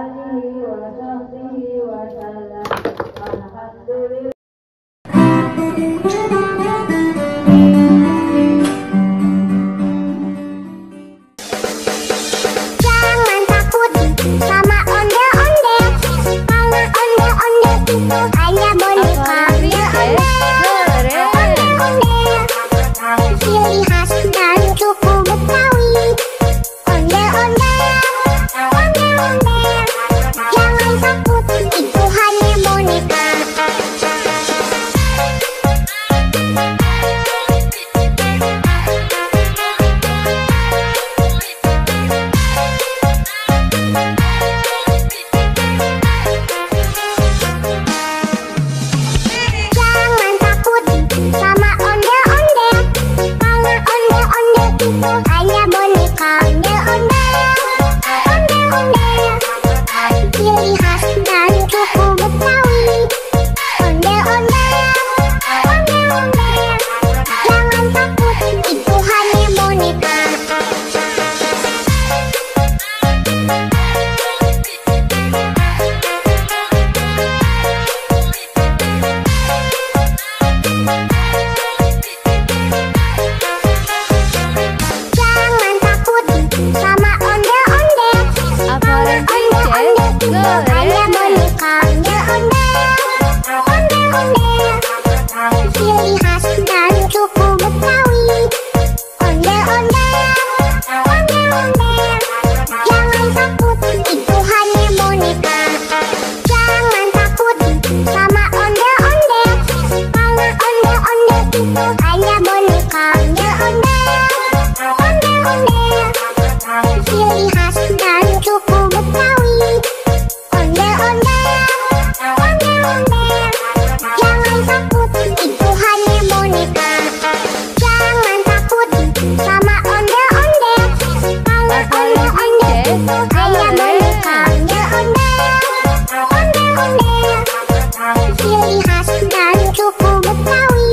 alihi wa sahbihi wa sallam. Alhamdulillah. Jangan takut sama ondel-ondel, karena ondel-ondel itu hanya boneka. Ondel-ondel, ciri khas dan suku Betawi. Ondel-ondel, ondel-ondel, jangan takut, itu hanya boneka. Jangan takut sama ondel-ondel, karena ondel-ondel itu hanya boneka. Ondel-ondel, ondel-ondel, ciri khas dan suku Betawi. Ondel-ondel, ondel-ondel, jangan takut, itu hanya boneka. Jangan takut sama ondel-ondel, karena ondel-ondel itu hanya boneka. Ondel-ondel, ondel-ondel, ciri khas dan suku Betawi. Ondel-ondel, ondel-ondel, jangan takut, itu hanya boneka. Jangan takut sama ondel-ondel, karena ondel-ondel itu hanya boneka. Ondel-ondel, ciri khas dan suku Betawi. Ondel-ondel, ondel-ondel, jangan takut, itu hanya boneka. Jangan takut sama ondel-ondel, karena ondel-ondel itu hanya boneka. Ondel-ondel, ciri khas dan suku Betawi.